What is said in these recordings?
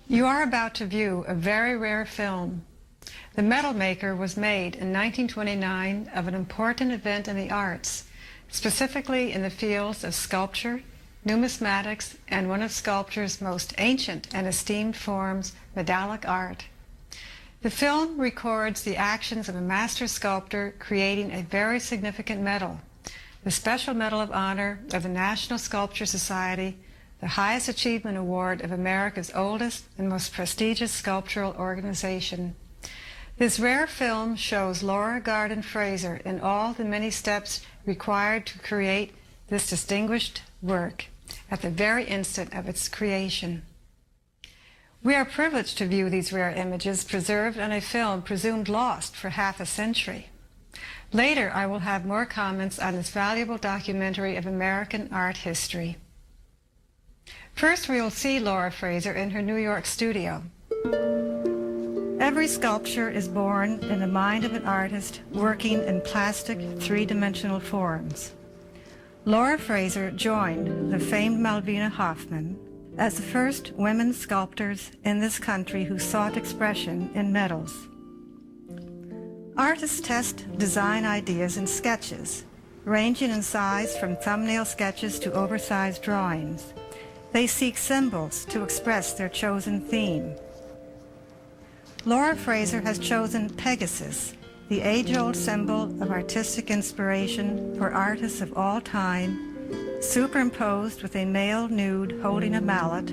You are about to view a very rare film. The Metal Maker was made in 1929 of an important event in the arts, specifically in the fields of sculpture, numismatics, and one of sculpture's most ancient and esteemed forms, medallic art. The film records the actions of a master sculptor creating a very significant medal, the Special Medal of Honor of the National Sculpture Society, the highest achievement award of America's oldest and most prestigious sculptural organization. This rare film shows Laura Garden Fraser in all the many steps required to create this distinguished work at the very instant of its creation. We are privileged to view these rare images preserved on a film presumed lost for half a century. Later, I will have more comments on this valuable documentary of American art history. First, we will see Laura Fraser in her New York studio. Every sculpture is born in the mind of an artist working in plastic, three-dimensional forms. Laura Fraser joined the famed Malvina Hoffman as the first women sculptors in this country who sought expression in metals. Artists test design ideas in sketches, ranging in size from thumbnail sketches to oversized drawings. They seek symbols to express their chosen theme. Laura Fraser has chosen Pegasus, the age-old symbol of artistic inspiration for artists of all time, superimposed with a male nude holding a mallet,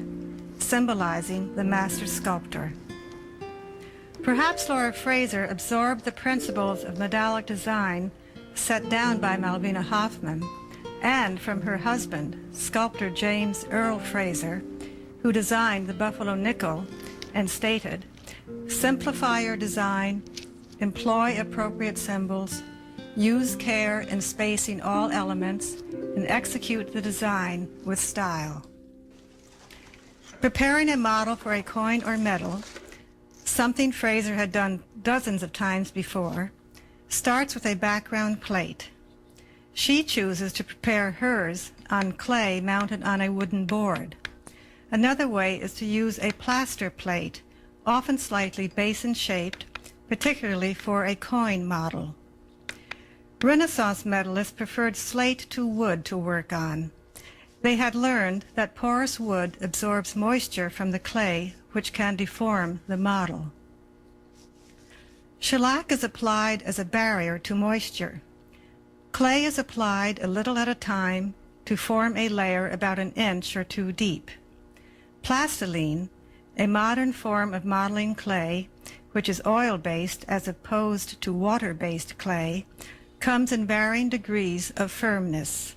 symbolizing the master sculptor. Perhaps Laura Fraser absorbed the principles of medallic design set down by Malvina Hoffman and from her husband, sculptor James Earl Fraser, who designed the Buffalo nickel and stated, "Simplify your design, employ appropriate symbols, use care in spacing all elements, and execute the design with style." Preparing a model for a coin or medal, something Fraser had done dozens of times before, starts with a background plate. She chooses to prepare hers on clay mounted on a wooden board. Another way is to use a plaster plate, often slightly basin-shaped, particularly for a coin model. Renaissance medalists preferred slate to wood to work on. They had learned that porous wood absorbs moisture from the clay, which can deform the model. Shellac is applied as a barrier to moisture. Clay is applied a little at a time to form a layer about an inch or two deep. Plastiline, a modern form of modeling clay, which is oil-based as opposed to water-based clay, comes in varying degrees of firmness.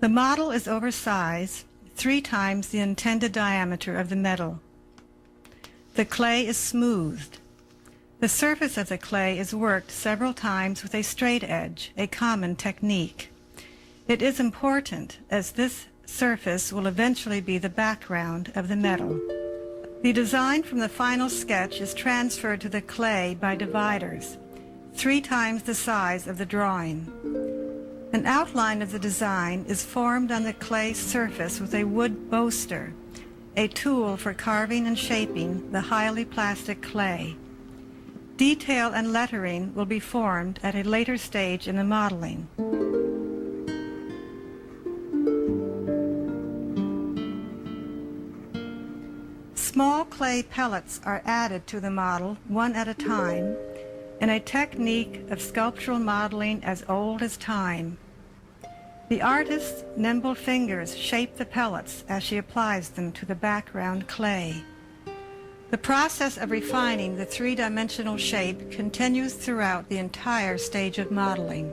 The model is oversized, 3 times the intended diameter of the medal. The clay is smoothed. The surface of the clay is worked several times with a straight edge, a common technique. It is important as this surface will eventually be the background of the medal. The design from the final sketch is transferred to the clay by dividers, 3 times the size of the drawing. An outline of the design is formed on the clay surface with a wood bowster, a tool for carving and shaping the highly plastic clay. Detail and lettering will be formed at a later stage in the modeling. Small clay pellets are added to the model one at a time in a technique of sculptural modeling as old as time. The artist's nimble fingers shape the pellets as she applies them to the background clay. The process of refining the 3-dimensional shape continues throughout the entire stage of modeling.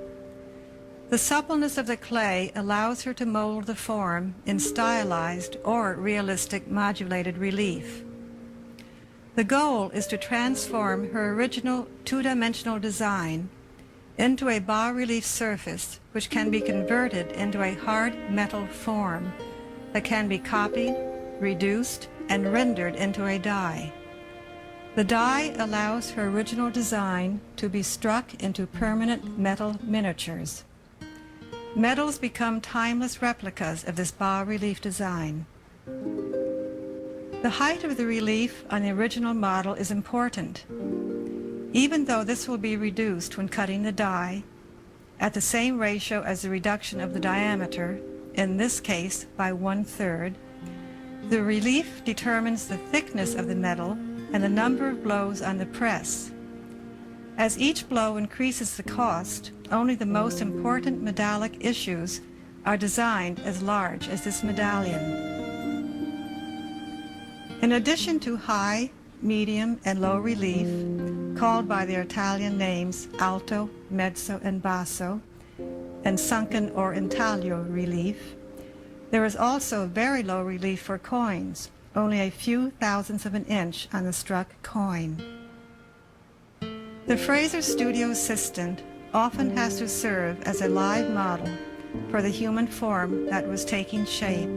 The suppleness of the clay allows her to mold the form in stylized or realistic modulated relief. The goal is to transform her original 2-dimensional design into a bas-relief surface which can be converted into a hard metal form that can be copied, reduced, and rendered into a die. The die allows her original design to be struck into permanent metal miniatures. Medals become timeless replicas of this bas-relief design. The height of the relief on the original model is important, even though this will be reduced when cutting the die at the same ratio as the reduction of the diameter, in this case by 1/3. The relief determines the thickness of the metal and the number of blows on the press. As each blow increases the cost, only the most important medallic issues are designed as large as this medallion. In addition to high, medium, and low relief, called by their Italian names alto, mezzo, and basso, and sunken or intaglio relief, there is also very low relief for coins, only a few thousandths of an inch on the struck coin. The Fraser studio assistant often has to serve as a live model for the human form that was taking shape,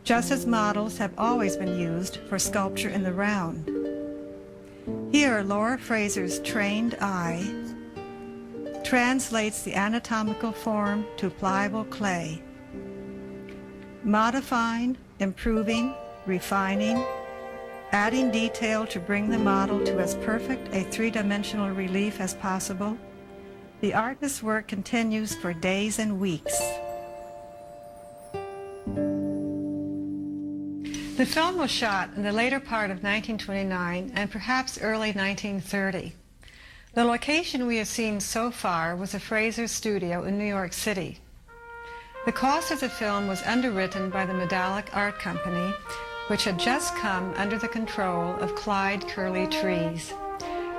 just as models have always been used for sculpture in the round. Here, Laura Fraser's trained eye translates the anatomical form to pliable clay, modifying, improving, refining, adding detail to bring the model to as perfect a three-dimensional relief as possible. The artist's work continues for days and weeks. The film was shot in the later part of 1929 and perhaps early 1930. The location we have seen so far was a Fraser studio in New York City. The cost of the film was underwritten by the Medallic Art Company, which had just come under the control of Clyde Curly Trees.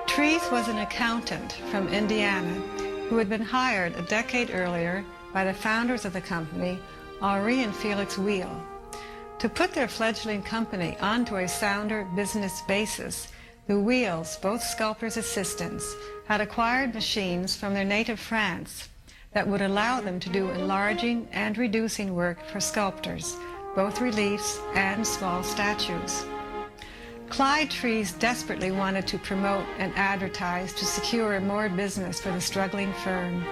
Trees was an accountant from Indiana who had been hired a decade earlier by the founders of the company, Henri and Felix Wheel, to put their fledgling company onto a sounder business basis. The Wheels, both sculptors' assistants, had acquired machines from their native France that would allow them to do enlarging and reducing work for sculptors, both reliefs and small statues. Clyde Trees desperately wanted to promote and advertise to secure more business for the struggling firm.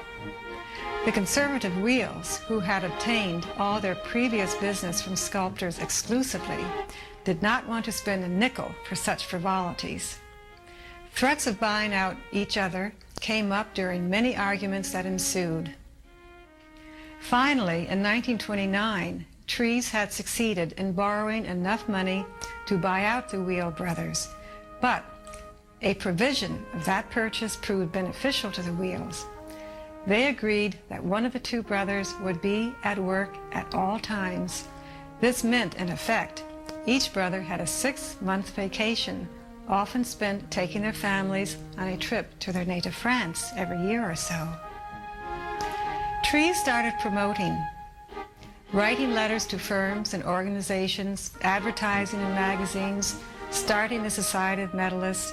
The conservative Wheels, who had obtained all their previous business from sculptors exclusively, did not want to spend a nickel for such frivolities. Threats of buying out each other came up during many arguments that ensued. Finally, in 1929, Trees had succeeded in borrowing enough money to buy out the Wheel brothers, but a provision of that purchase proved beneficial to the Wheels. They agreed that one of the two brothers would be at work at all times. This meant, in effect, each brother had a 6-month vacation, often spent taking their families on a trip to their native France every year or so. Trees started promoting, writing letters to firms and organizations, advertising in magazines, starting the Society of Medallists,